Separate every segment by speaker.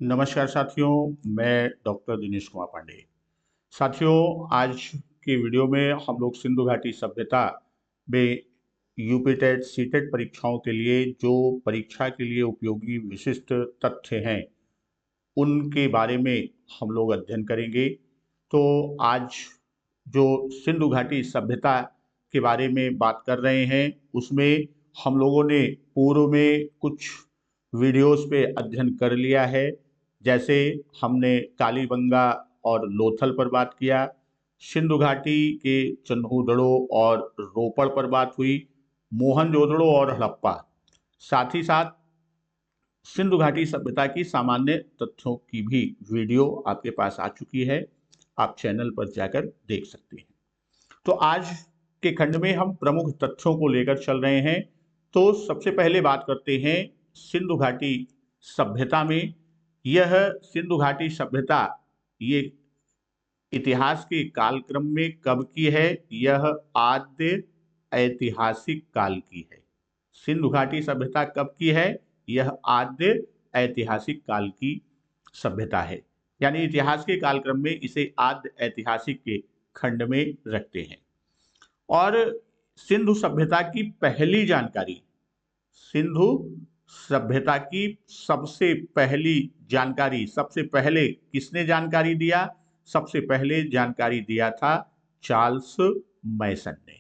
Speaker 1: नमस्कार साथियों, मैं डॉक्टर दिनेश कुमार पांडे। साथियों, आज के वीडियो में हम लोग सिंधु घाटी सभ्यता में यूपी टेट सीटेट परीक्षाओं के लिए जो परीक्षा के लिए उपयोगी विशिष्ट तथ्य हैं उनके बारे में हम लोग अध्ययन करेंगे। तो आज जो सिंधु घाटी सभ्यता के बारे में बात कर रहे हैं उसमें हम लोगों ने पूर्व में कुछ वीडियोस पे अध्ययन कर लिया है। जैसे हमने कालीबंगा और लोथल पर बात किया, सिंधु घाटी के चन्हूदड़ो और रोपड़ पर बात हुई, मोहनजोदड़ो और हड़प्पा, साथ ही साथ सिंधु घाटी सभ्यता की सामान्य तथ्यों की भी वीडियो आपके पास आ चुकी है। आप चैनल पर जाकर देख सकते हैं। तो आज के खंड में हम प्रमुख तथ्यों को लेकर चल रहे हैं। तो सबसे पहले बात करते हैं सिंधु घाटी सभ्यता में। यह सिंधु घाटी सभ्यता ये इतिहास के कालक्रम में कब की है? यह आद्य ऐतिहासिक काल की है। सिंधु घाटी सभ्यता कब की है? यह आद्य ऐतिहासिक काल की सभ्यता है, यानी इतिहास के कालक्रम में इसे आद्य ऐतिहासिक के खंड में रखते हैं। और सिंधु सभ्यता की पहली जानकारी, सिंधु सभ्यता की सबसे पहली जानकारी, सबसे पहले किसने जानकारी दिया? सबसे पहले जानकारी दिया था चार्ल्स मैसन ने।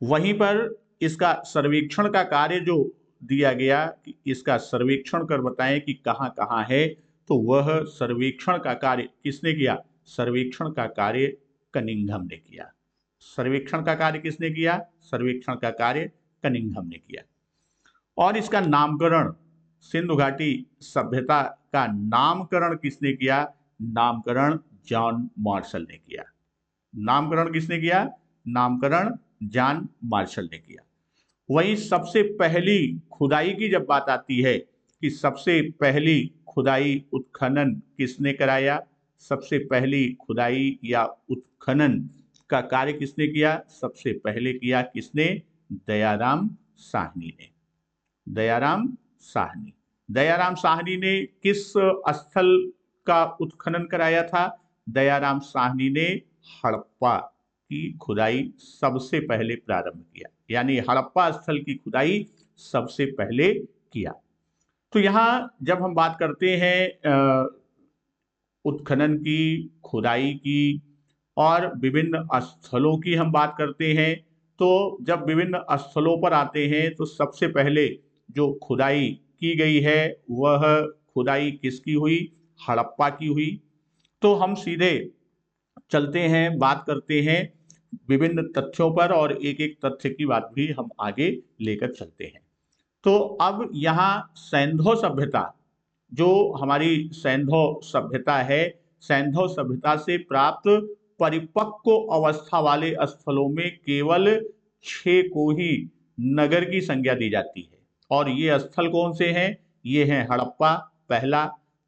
Speaker 1: वहीं पर इसका सर्वेक्षण का कार्य जो दिया गया कि इसका सर्वेक्षण कर बताएं कि कहां कहां है, तो वह सर्वेक्षण का कार्य किसने किया? सर्वेक्षण का कार्य कनिंघम ने किया। सर्वेक्षण का कार्य किसने किया? सर्वेक्षण का कार्य कनिंघम ने किया। और इसका नामकरण, सिंधु घाटी सभ्यता का नामकरण किसने किया? नामकरण जॉन मार्शल ने किया। नामकरण किसने किया? नामकरण जॉन मार्शल ने किया। वही सबसे पहली खुदाई की जब बात आती है कि सबसे पहली खुदाई उत्खनन किसने कराया? सबसे पहली खुदाई या उत्खनन का कार्य किसने किया? सबसे पहले किया किसने? दयाराम साहनी ने। दयाराम साहनी। दयाराम साहनी ने किस स्थल का उत्खनन कराया था? दयाराम साहनी ने हड़प्पा की खुदाई सबसे पहले प्रारंभ किया, यानी हड़प्पा स्थल की खुदाई सबसे पहले किया। तो यहां जब हम बात करते हैं उत्खनन की, खुदाई की और विभिन्न स्थलों की हम बात करते हैं, तो जब विभिन्न स्थलों पर आते हैं तो सबसे पहले जो खुदाई की गई है वह खुदाई किसकी हुई? हड़प्पा की हुई। तो हम सीधे चलते हैं, बात करते हैं विभिन्न तथ्यों पर और एक एक तथ्य की बात भी हम आगे लेकर चलते हैं। तो अब यहाँ सैंधव सभ्यता, जो हमारी सैंधव सभ्यता है, सैंधव सभ्यता से प्राप्त परिपक्व अवस्था वाले स्थलों में केवल 6 को ही नगर की संज्ञा दी जाती है। और ये स्थल कौन से हैं? ये हैं हड़प्पा पहला,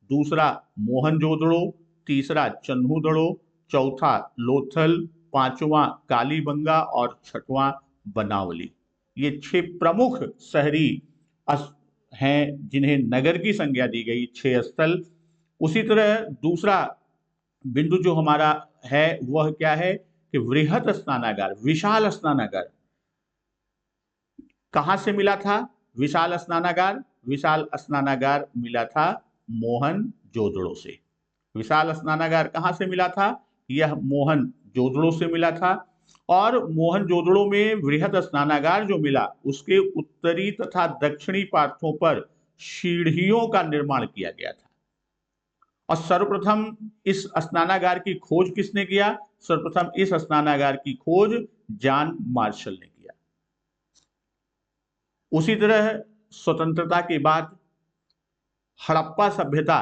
Speaker 1: दूसरा मोहनजोदड़ो, तीसरा चन्हूदड़ो, चौथा लोथल, पांचवा कालीबंगा और छठवां बनावली। ये 6 प्रमुख शहरी हैं जिन्हें नगर की संज्ञा दी गई, 6 स्थल। उसी तरह दूसरा बिंदु जो हमारा है वह क्या है कि वृहत स्नानागार, विशाल स्नानागार कहां से मिला था? विशाल स्नानागार, विशाल स्नानागार मिला था मोहनजोदड़ो से। विशाल स्नानागार कहां से मिला था? यह मोहनजोदड़ो से मिला था। और मोहनजोदड़ो में वृहत स्नानागार जो मिला उसके उत्तरी तथा दक्षिणी पार्श्वों पर सीढ़ियों का निर्माण किया गया था। और सर्वप्रथम इस स्नानागार की खोज किसने किया? सर्वप्रथम इस स्नानागार की खोज जॉन मार्शल ने किया। उसी तरह स्वतंत्रता के बाद हड़प्पा सभ्यता,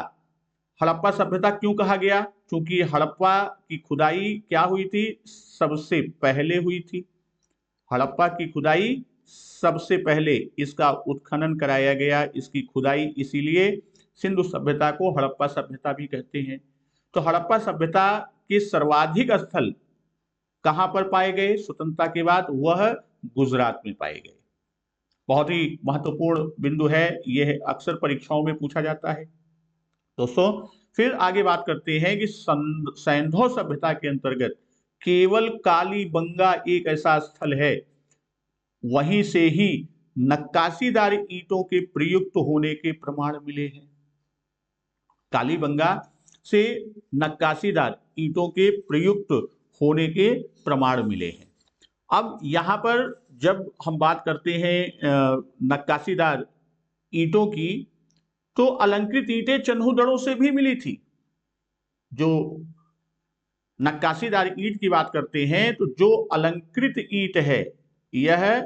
Speaker 1: हड़प्पा सभ्यता क्यों कहा गया? क्योंकि हड़प्पा की खुदाई क्या हुई थी? सबसे पहले हुई थी। हड़प्पा की खुदाई सबसे पहले इसका उत्खनन कराया गया, इसकी खुदाई, इसीलिए सिंधु सभ्यता को हड़प्पा सभ्यता भी कहते हैं। तो हड़प्पा सभ्यता के सर्वाधिक स्थल कहां पर पाए गए स्वतंत्रता के बाद? वह गुजरात में पाए गए। बहुत ही महत्वपूर्ण बिंदु है, यह अक्सर परीक्षाओं में पूछा जाता है। दोस्तों फिर आगे बात करते हैं कि सैंधव सभ्यता के अंतर्गत केवल कालीबंगा एक ऐसा स्थल है, वहीं से ही नक्काशीदार ईंटों के प्रयुक्त होने के प्रमाण मिले हैं। कालीबंगा से नक्काशीदार ईंटों के प्रयुक्त होने के प्रमाण मिले हैं। अब यहां पर जब हम बात करते हैं नक्काशीदार ईंटों की, तो अलंकृत ईंटें चन्हुदड़ों से भी मिली थी। जो नक्काशीदार ईंट की बात करते हैं तो जो अलंकृत ईंट है यह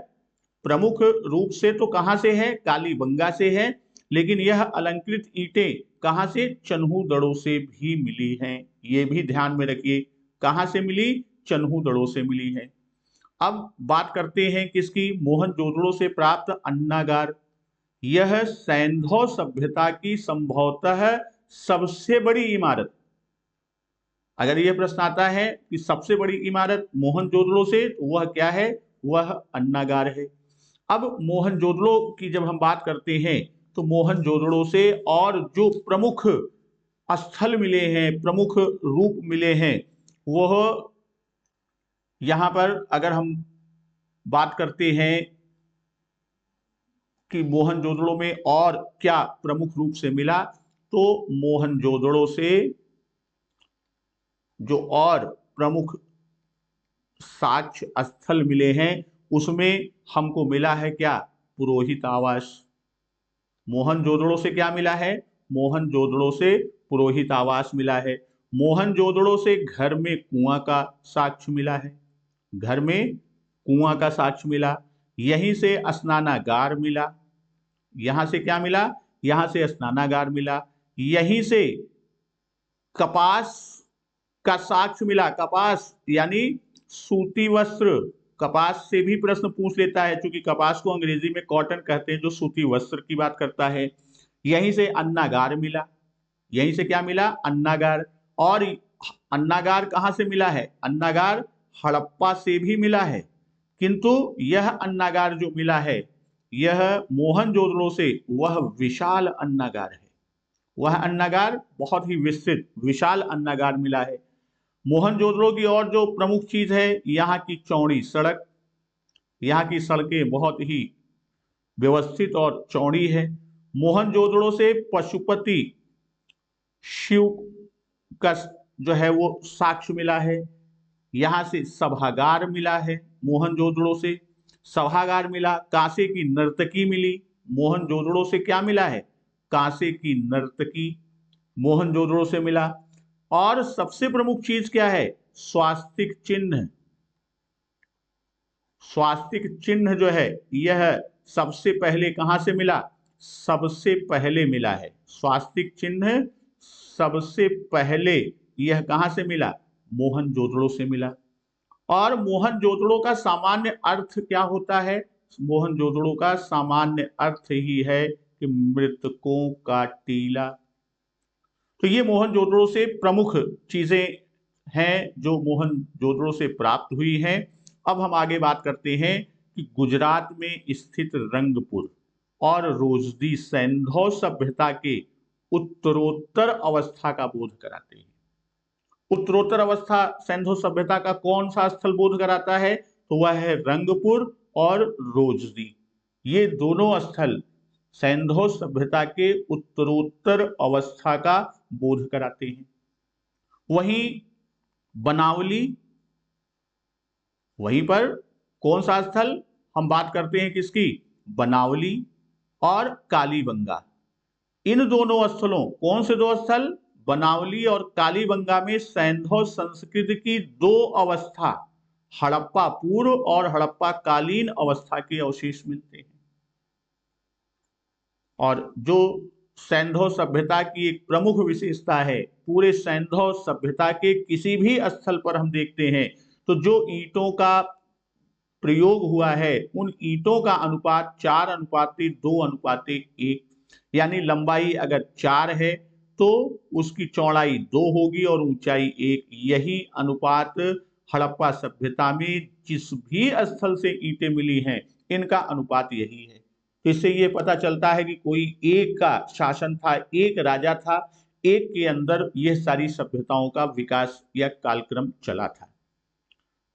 Speaker 1: प्रमुख रूप से तो कहां से है, कालीबंगा से है, लेकिन यह अलंकृत ईंटें कहां से, चन्हुदड़ों से भी मिली हैं। ये भी ध्यान में रखिए, कहां से मिली, चन्हुदड़ों से मिली है। अब बात करते हैं किसकी, मोहनजोदड़ो से प्राप्त अन्नागार। यह सैंधव सभ्यता की संभवतः सबसे बड़ी इमारत। अगर यह प्रश्न आता है कि सबसे बड़ी इमारत मोहनजोदड़ो से, तो वह क्या है, वह अन्नागार है। अब मोहनजोदड़ो की जब हम बात करते हैं तो मोहनजोदड़ो से और जो प्रमुख स्थल मिले हैं, प्रमुख रूप मिले हैं, वह यहां पर अगर हम बात करते हैं कि मोहनजोदड़ो में और क्या प्रमुख रूप से मिला, तो मोहनजोदड़ो से जो और प्रमुख साक्ष्य स्थल मिले हैं उसमें हमको मिला है क्या, पुरोहित आवास। मोहनजोदड़ो से क्या मिला है, मोहनजोदड़ो से पुरोहित आवास मिला है। मोहनजोदड़ो से घर में कुआं का साक्ष्य मिला है, घर में कुआं का साक्ष्य मिला। यहीं से स्नानागार मिला, यहां से क्या मिला, यहां से स्नानागार मिला। यहीं से कपास का साक्ष्य मिला, कपास यानी सूती वस्त्र, कपास से भी प्रश्न पूछ लेता है, क्योंकि कपास को अंग्रेजी में कॉटन कहते हैं, जो सूती वस्त्र की बात करता है। यहीं से अन्नागार मिला, यहीं से क्या मिला, अन्नागार। और अन्नागार कहां से मिला है, अन्नागार हड़प्पा से भी मिला है, किंतु यह अन्नागार जो मिला है यह मोहनजोदड़ो से वह विशाल अन्नागार है। वह अन्नागार बहुत ही विस्तृत विशाल अन्नागार मिला है। मोहनजोदड़ो की और जो प्रमुख चीज है, यहाँ की चौड़ी सड़क, यहाँ की सड़कें बहुत ही व्यवस्थित और चौड़ी है। मोहनजोदड़ो से पशुपति शिव का जो है वो साक्ष्य मिला है। यहाँ से सभागार मिला है, मोहनजोदड़ो से सभागार मिला। कांसे की नर्तकी मिली, मोहनजोदड़ो से क्या मिला है, कांसे की नर्तकी मोहनजोदड़ो से मिला। और सबसे प्रमुख चीज क्या है, स्वास्तिक चिन्ह। स्वास्तिक चिन्ह जो है यह सबसे पहले कहां से मिला, सबसे पहले मिला है। स्वास्तिक चिन्ह सबसे पहले यह कहां से मिला, मोहनजोदड़ो से मिला। और मोहनजोदड़ो का सामान्य अर्थ क्या होता है, मोहनजोदड़ो का सामान्य अर्थ ही है कि मृतकों का टीला। तो ये मोहनजोदड़ो से प्रमुख चीजें हैं जो मोहनजोदड़ो से प्राप्त हुई हैं। अब हम आगे बात करते हैं कि गुजरात में स्थित रंगपुर और रोजदी सैंधव सभ्यता के उत्तरोत्तर अवस्था का बोध कराते हैं। उत्तरोत्तर अवस्था सैंधव सभ्यता का कौन सा स्थल बोध कराता है, तो वह है रंगपुर और रोजदी। ये दोनों स्थल सैंधव सभ्यता के उत्तरोत्तर अवस्था का बोध कराते हैं। वहीं बनावली, वहीं पर कौन सा स्थल हम बात करते हैं किसकी, बनावली और कालीबंगा। इन दोनों स्थलों, कौन से दो स्थल, बनावली और कालीबंगा में सैंधव संस्कृति की दो अवस्था, हड़प्पा पूर्व और हड़प्पा कालीन अवस्था के अवशेष मिलते हैं। और जो सैंधव सभ्यता की एक प्रमुख विशेषता है, पूरे सैंधव सभ्यता के किसी भी स्थल पर हम देखते हैं तो जो ईंटों का प्रयोग हुआ है उन ईंटों का अनुपात 4:2:1, यानी लंबाई अगर 4 है तो उसकी चौड़ाई 2 होगी और ऊंचाई 1। यही अनुपात हड़प्पा सभ्यता में जिस भी स्थल से ईंटें मिली हैं इनका अनुपात यही है। तो इससे ये पता चलता है कि कोई एक का शासन था, एक राजा था, एक के अंदर यह सारी सभ्यताओं का विकास या कालक्रम चला था।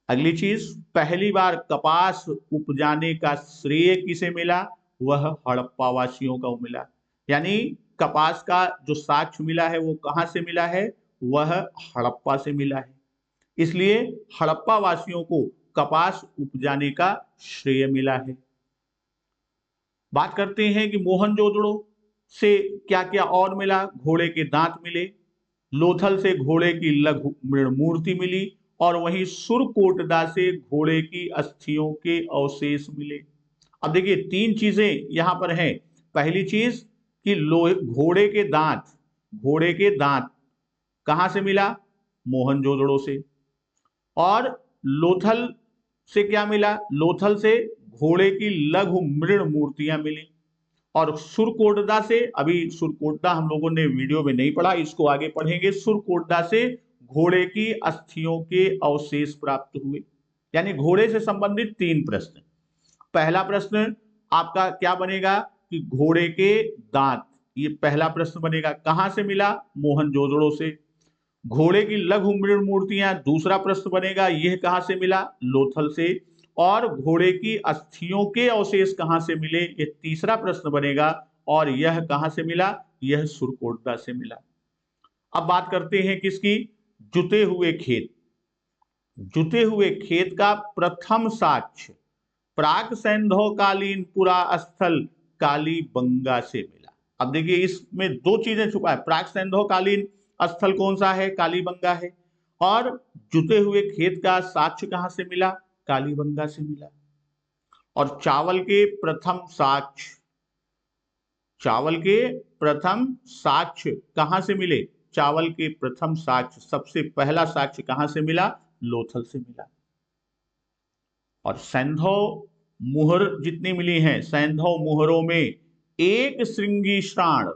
Speaker 1: अगली चीज, पहली बार कपास उपजाने का श्रेय किसे मिला? वह हड़प्पा वासियों को मिला। यानी कपास का जो साक्ष्य मिला है वो कहां से मिला है? वह हड़प्पा से मिला है। इसलिए हड़प्पा वासियों को कपास उपजाने का श्रेय मिला है। बात करते हैं कि मोहनजोदड़ो से क्या क्या और मिला। घोड़े के दांत मिले, लोथल से घोड़े की लघु मूर्ति मिली, और वहीं सुरकोटदा से घोड़े की अस्थियों के अवशेष मिले। अब देखिए तीन चीजें यहां पर हैं। पहली चीज कि घोड़े के दांत, घोड़े के दांत कहां से मिला? मोहनजोदड़ो से। और लोथल से क्या मिला? लोथल से घोड़े की लघु मृण मूर्तियां मिली। और सुरकोटदा से, अभी सुरकोटदा हम लोगों ने वीडियो में नहीं पढ़ा, इसको आगे पढ़ेंगे। सुरकोटदा से घोड़े की अस्थियों के अवशेष प्राप्त हुए। यानी घोड़े से संबंधित तीन प्रश्न। पहला प्रश्न आपका क्या बनेगा कि घोड़े के दांत, ये पहला प्रश्न बनेगा। कहां से मिला? मोहनजोदड़ो से। घोड़े की लघु मृण मूर्तियां, दूसरा प्रश्न बनेगा, यह कहां से मिला? लोथल से। और घोड़े की अस्थियों के अवशेष कहां से मिले? ये तीसरा प्रश्न बनेगा। और यह कहां से मिला? यह सुरकोटदा से मिला। अब बात करते हैं किसकी? जुते हुए खेत। जुते हुए खेत का प्रथम साक्ष्य प्राक सैंधवकालीन पुरा स्थल कालीबंगा से मिला। अब देखिए इसमें दो चीजें छुपा है। प्राक सैंधवकालीन स्थल कौन सा है? कालीबंगा है। और जुते हुए खेत का साक्ष्य कहां से मिला? कालीबंगा से मिला। और चावल के प्रथम साक्ष्य, चावल के प्रथम साक्ष्य कहां से मिले? चावल के प्रथम साक्ष्य, सबसे पहला साक्ष्य कहां से मिला? लोथल से मिला। और सैंधव मुहर जितनी मिली हैं, सैंधव मुहरों में एक श्रृंगी शाण,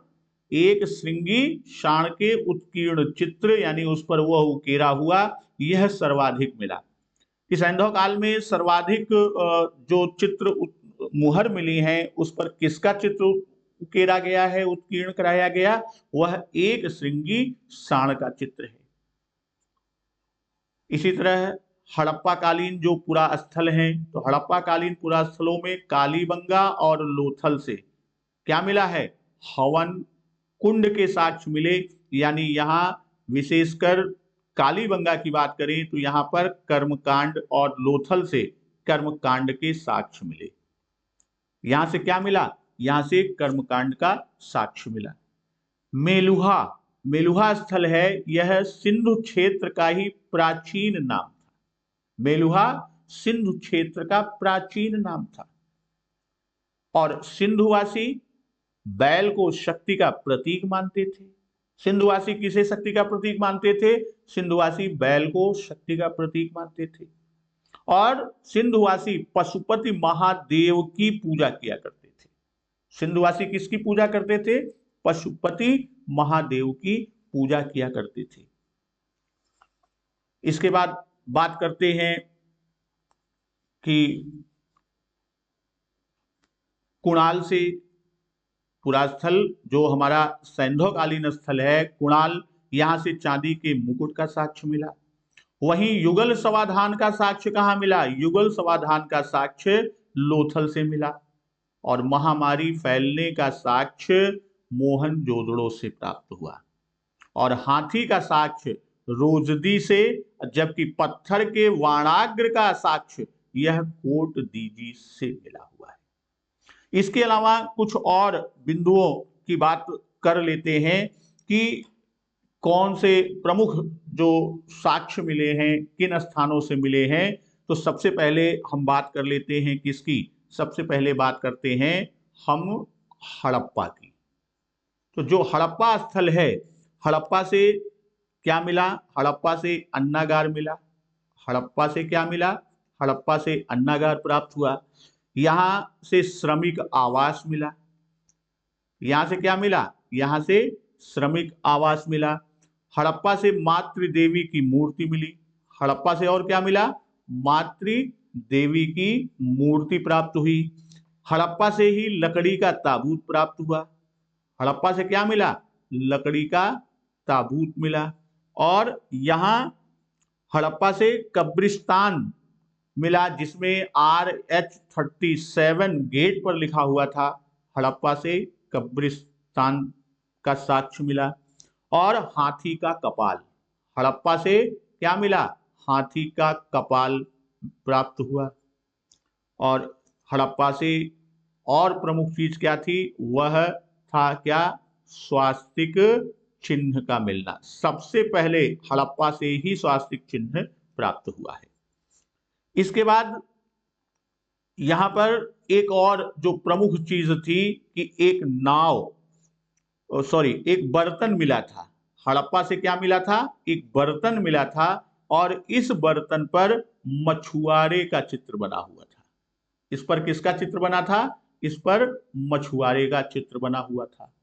Speaker 1: एक श्रृंगी शाण के उत्कीर्ण चित्र, यानी उस पर वह उकेरा हुआ, यह सर्वाधिक मिला। कि सैंधव काल में सर्वाधिक जो चित्र मुहर मिली हैं उस पर किसका चित्र उकेरा गया है, उत्कीर्ण कराया गया? वह एक श्रृंगी शाण का चित्र है। इसी तरह हड़प्पा कालीन जो पुरा स्थल हैं, तो हड़प्पा कालीन पुरा स्थलों में कालीबंगा और लोथल से क्या मिला है? हवन कुंड के साक्ष्य मिले। यानी यहां विशेषकर कालीबंगा की बात करें तो यहां पर कर्मकांड, और लोथल से कर्मकांड के साक्ष्य मिले। यहां से क्या मिला? यहां से कर्मकांड का साक्ष्य मिला। मेलुहा, मेलुहा स्थल है, यह सिंधु क्षेत्र का ही प्राचीन नाम था। मेलुहा सिंधु क्षेत्र का प्राचीन नाम था। और सिंधुवासी बैल को शक्ति का प्रतीक मानते थे। सिंधुवासी किसे शक्ति का प्रतीक मानते थे? सिंधुवासी बैल को शक्ति का प्रतीक मानते थे। और सिंधुवासी पशुपति महादेव की पूजा किया करते थे। सिंधुवासी किसकी पूजा करते थे? पशुपति महादेव की पूजा किया करते थे। इसके बाद बात करते हैं कि कुणाल से पुरास्थल, जो हमारा सैंधवकालीन स्थल है कुणाल, यहां से चांदी के मुकुट का साक्ष्य मिला। वहीं युगल समाधान का साक्ष्य कहां मिला? युगल समाधान का साक्ष्य लोथल से मिला। और महामारी फैलने का साक्ष्य मोहनजोदड़ो से प्राप्त हुआ। और हाथी का साक्ष्य रोजदी से, जबकि पत्थर के वाणाग्र का साक्ष्य यह कोटदीजी से मिला हुआ है। इसके अलावा कुछ और बिंदुओं की बात कर लेते हैं कि कौन से प्रमुख जो साक्ष्य मिले हैं, किन स्थानों से मिले हैं। तो सबसे पहले हम बात कर लेते हैं किसकी? सबसे पहले बात करते हैं हम हड़प्पा की। तो जो हड़प्पा स्थल है, हड़प्पा से क्या मिला? हड़प्पा से अन्नागार मिला। हड़प्पा से क्या मिला? हड़प्पा से अन्नागार प्राप्त हुआ। यहां से श्रमिक आवास मिला। यहां से क्या मिला? यहां से श्रमिक आवास मिला। हड़प्पा से मातृ देवी की मूर्ति मिली। हड़प्पा से और क्या मिला? मातृ देवी की मूर्ति प्राप्त हुई। हड़प्पा से ही लकड़ी का ताबूत प्राप्त हुआ। हड़प्पा से क्या मिला? लकड़ी का ताबूत मिला। और यहाँ हड़प्पा से कब्रिस्तान मिला, जिसमें RH-37 गेट पर लिखा हुआ था। हड़प्पा से कब्रिस्तान का साक्ष्य मिला। और हाथी का कपाल, हड़प्पा से क्या मिला? हाथी का कपाल प्राप्त हुआ। और हड़प्पा से और प्रमुख चीज क्या थी? वह था क्या? स्वास्तिक चिन्ह का मिलना। सबसे पहले हड़प्पा से ही स्वास्तिक चिन्ह प्राप्त हुआ है। इसके बाद यहां पर एक और जो प्रमुख चीज थी कि एक एक बर्तन मिला था। हड़प्पा से क्या मिला था? एक बर्तन मिला था, और इस बर्तन पर मछुआरे का चित्र बना हुआ था। इस पर किसका चित्र बना था? इस पर मछुआरे का चित्र बना हुआ था।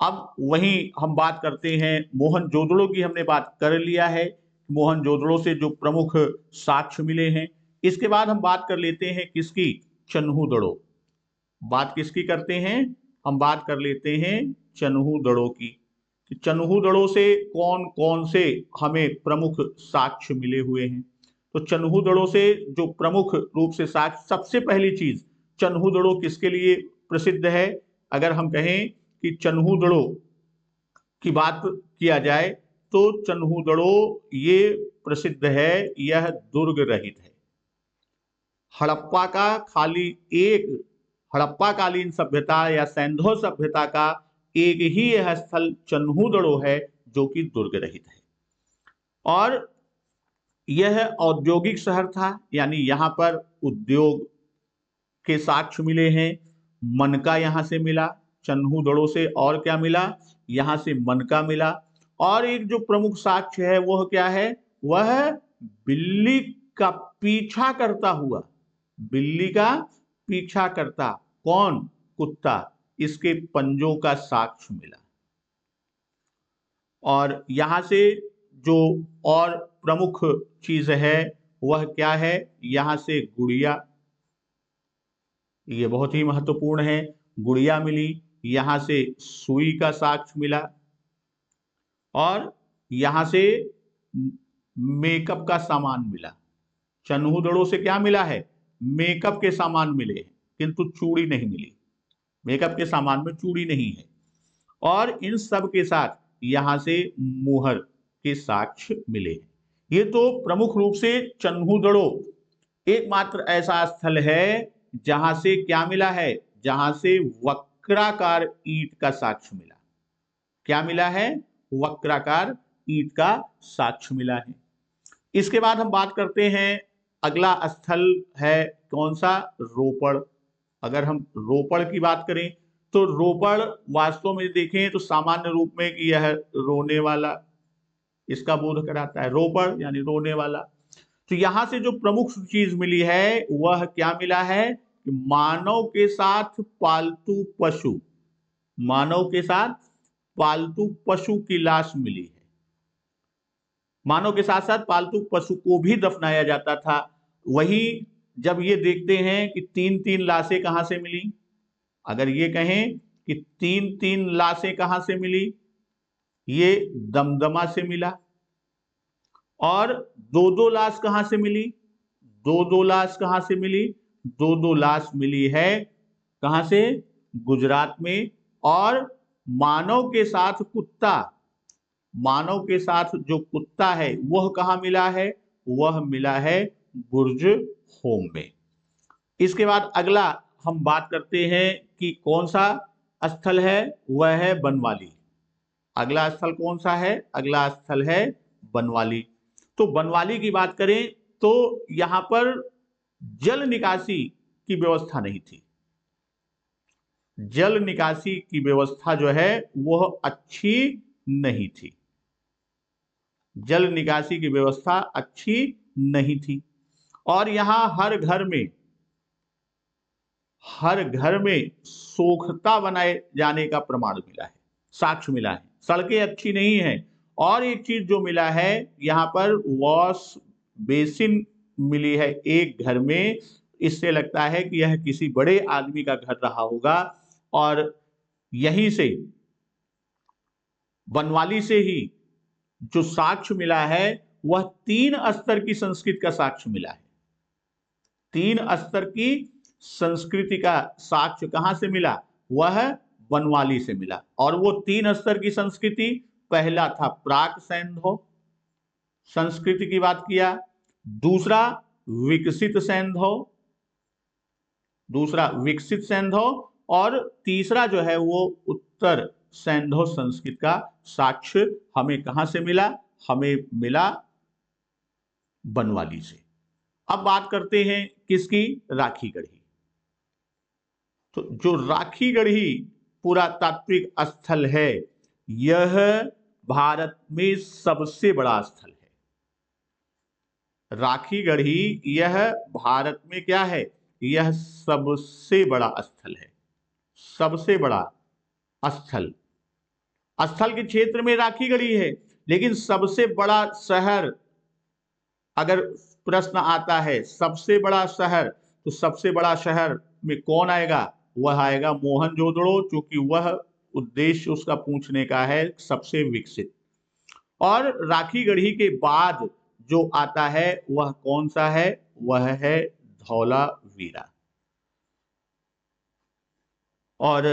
Speaker 1: अब वहीं हम बात करते हैं मोहनजोदड़ो की। हमने बात कर लिया है मोहनजोदड़ो से जो प्रमुख साक्ष्य मिले हैं। इसके बाद हम बात कर लेते हैं किसकी? चन्हूदड़ो। बात किसकी करते हैं? हम बात कर लेते हैं चन्हूदड़ो की। चन्हूदड़ो से कौन कौन से हमें प्रमुख साक्ष्य मिले हुए हैं? तो चन्हूदड़ो से जो प्रमुख रूप से साक्ष्य, सबसे पहली चीज, चन्हूदड़ो किसके लिए प्रसिद्ध है? अगर हम कहें कि चन्हूदड़ो की बात किया जाए तो चन्हूदड़ो ये प्रसिद्ध है, यह दुर्ग रहित है। हड़प्पा का खाली एक हड़प्पा कालीन सभ्यता या सैंधव सभ्यता का एक ही यह स्थल चन्हूदड़ो है जो कि दुर्ग रहित है। और यह औद्योगिक शहर था, यानी यहां पर उद्योग के साक्ष्य मिले हैं। मनका यहां से मिला चन्हूदड़ो से। और क्या मिला? यहां से मनका मिला। और एक जो प्रमुख साक्ष्य है वह क्या है? वह बिल्ली का पीछा करता हुआ, बिल्ली का पीछा करता, कौन? कुत्ता, इसके पंजों का साक्ष्य मिला। और यहां से जो और प्रमुख चीज है वह क्या है? यहां से गुड़िया, ये बहुत ही महत्वपूर्ण है, गुड़िया मिली। यहां से सुई का साक्ष्य मिला। और यहां से मेकअप का सामान मिला। चन्हूदड़ो से क्या मिला है? मेकअप के सामान मिले, किंतु चूड़ी नहीं मिली। मेकअप के सामान में चूड़ी नहीं है। और इन सब के साथ यहां से मुहर के साक्ष्य मिले हैं। ये तो प्रमुख रूप से चन्हूदड़ो एकमात्र ऐसा स्थल है जहां से क्या मिला है? जहां से वक्राकार ईंट का साक्ष्य मिला। क्या मिला है? वक्राकार ईंट का साक्ष्य मिला है। इसके बाद हम बात करते हैं, अगला स्थल है कौन सा? रोपड़। अगर हम रोपड़ की बात करें तो रोपड़ वास्तव में देखें तो सामान्य रूप में कि यह रोने वाला, इसका बोध कराता है। रोपड़ यानी रोने वाला। तो यहां से जो प्रमुख चीज मिली है वह क्या मिला है? कि मानव के साथ पालतू पशु, मानव के साथ पालतू पशु की लाश मिली है। मानव के साथ साथ पालतू पशु को भी दफनाया जाता था। वही जब ये देखते हैं कि तीन तीन लाशें कहां से मिली, अगर ये कहें कि तीन तीन लाशें कहां से मिली, ये दमदमा से मिला। और दो दो लाश कहां से मिली? दो दो लाश कहां से मिली? दो दो लाश मिली है कहां से? गुजरात में। और मानव के साथ कुत्ता, मानव के साथ जो कुत्ता है वह कहां मिला है? वह मिला है बुर्ज होम में। इसके बाद अगला हम बात करते हैं कि कौन सा स्थल है? वह है बनवाली। अगला स्थल कौन सा है? अगला स्थल है बनवाली। तो बनवाली की बात करें तो यहां पर जल निकासी की व्यवस्था नहीं थी। जल निकासी की व्यवस्था जो है वह अच्छी नहीं थी। जल निकासी की व्यवस्था अच्छी नहीं थी। और यहां हर घर में सोखता बनाए जाने का प्रमाण मिला है, साक्ष्य मिला है। सड़कें अच्छी नहीं है। और एक चीज जो मिला है, यहां पर वॉश बेसिन मिली है एक घर में। इससे लगता है कि यह किसी बड़े आदमी का घर रहा होगा। और यहीं से बनवाली से ही जो साक्ष्य मिला है वह 3 स्तर की संस्कृति का साक्ष्य मिला है। 3 स्तर की संस्कृति का साक्ष्य कहां से मिला? वह बनवाली से मिला। और वो 3 स्तर की संस्कृति, पहला था प्राक सैंधव संस्कृति की बात किया, दूसरा विकसित सैंधव, और तीसरा जो है वो उत्तर सैंधव संस्कृति का साक्ष्य हमें कहां से मिला? हमें मिला बनवाली से। अब बात करते हैं किसकी? राखीगढ़ी। तो जो राखीगढ़ी पुरातात्विक स्थल है, यह भारत में सबसे बड़ा स्थल है। राखीगढ़ी यह भारत में क्या है? यह सबसे बड़ा स्थल है। सबसे बड़ा स्थल के क्षेत्र में राखीगढ़ी है, लेकिन सबसे बड़ा शहर, अगर प्रश्न आता है सबसे बड़ा शहर, तो सबसे बड़ा शहर में कौन आएगा? वह आएगा मोहनजोदड़ो, क्योंकि वह उद्देश्य उसका पूछने का है सबसे विकसित। और राखीगढ़ी के बाद जो आता है वह कौन सा है? वह है धौलावीरा। और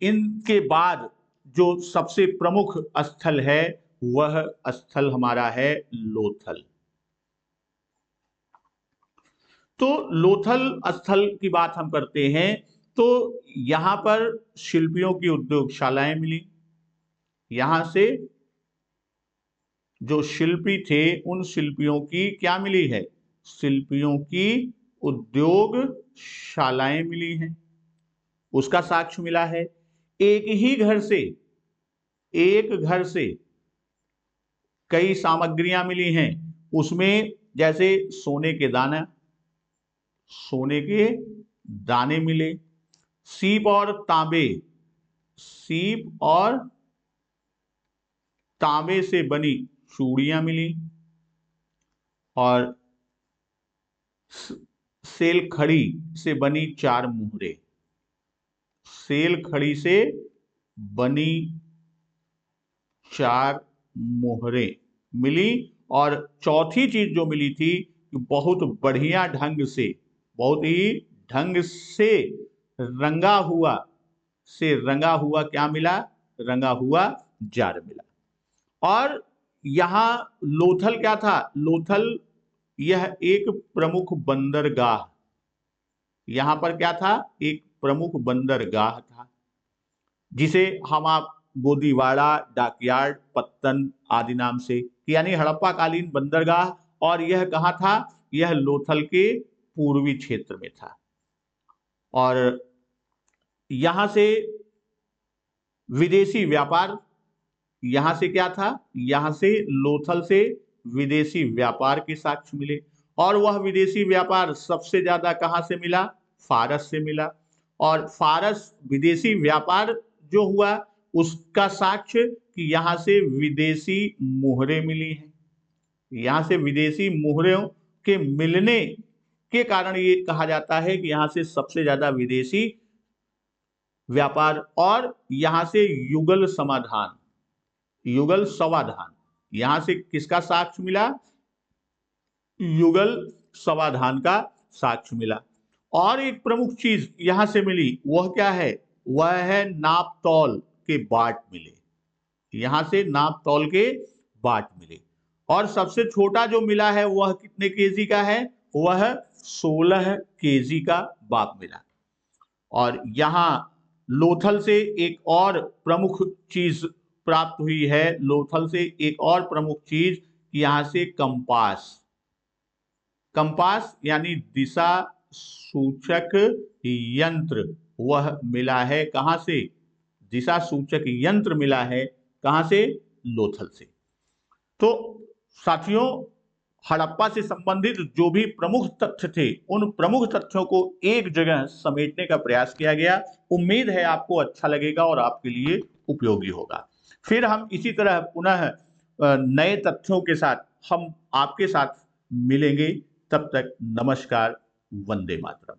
Speaker 1: इनके बाद जो सबसे प्रमुख स्थल है वह स्थल हमारा है लोथल। तो लोथल स्थल की बात हम करते हैं तो यहां पर शिल्पियों की उद्योगशालाएं मिली। यहां से जो शिल्पी थे उन शिल्पियों की क्या मिली है? शिल्पियों की उद्योगशालाएं मिली हैं, उसका साक्ष्य मिला है। एक घर से कई सामग्रियां मिली हैं, उसमें जैसे सोने के दाने मिले, सीप और तांबे से बनी चूड़ियां मिली, और सेल खड़ी से बनी 4 मुहरे, सेल खड़ी से बनी 4 मोहरे मिली। और चौथी चीज जो मिली थी, बहुत बढ़िया ढंग से, बहुत ही ढंग से रंगा हुआ क्या मिला? रंगा हुआ जार मिला। और यहां लोथल क्या था? लोथल यह एक प्रमुख बंदरगाह, यहां पर क्या था? एक प्रमुख बंदरगाह था, जिसे हम आप गोदीवाड़ा, डाकयार्ड, पत्तन आदि नाम से, यानी हड़प्पा कालीन बंदरगाह। और यह कहां था? यह लोथल के पूर्वी क्षेत्र में था। और यहां से विदेशी व्यापार, यहां से क्या था? यहां से लोथल से विदेशी व्यापार के साक्ष्य मिले। और वह विदेशी व्यापार सबसे ज्यादा कहां से मिला? फारस से मिला। और फारस विदेशी व्यापार जो हुआ उसका साक्ष्य कि यहां से विदेशी मुहरे मिली हैं। यहां से विदेशी मुहरों के मिलने के कारण ये कहा जाता है कि यहां से सबसे ज्यादा विदेशी व्यापार। और यहां से युगल समाधान, यहां से किसका साक्ष्य मिला? युगल समाधान का साक्ष्य मिला। और एक प्रमुख चीज यहां से मिली, वह क्या है? वह है नापतौल के बाट मिले। यहां से नापतौल के बाट मिले। और सबसे छोटा जो मिला है वह कितने केजी का है? वह 16 केजी का बाट मिला। और यहां लोथल से एक और प्रमुख चीज प्राप्त हुई है। लोथल से एक और प्रमुख चीज, यहां से कंपास यानी दिशा सूचक यंत्र, वह मिला है कहां से? दिशा सूचक यंत्र मिला है कहां से? लोथल से। तो साथियों, हड़प्पा से संबंधित जो भी प्रमुख तथ्य थे, उन प्रमुख तथ्यों को एक जगह समेटने का प्रयास किया गया। उम्मीद है आपको अच्छा लगेगा और आपके लिए उपयोगी होगा। फिर हम इसी तरह पुनः नए तथ्यों के साथ हम आपके साथ मिलेंगे। तब तक नमस्कार, वंदे मातरम।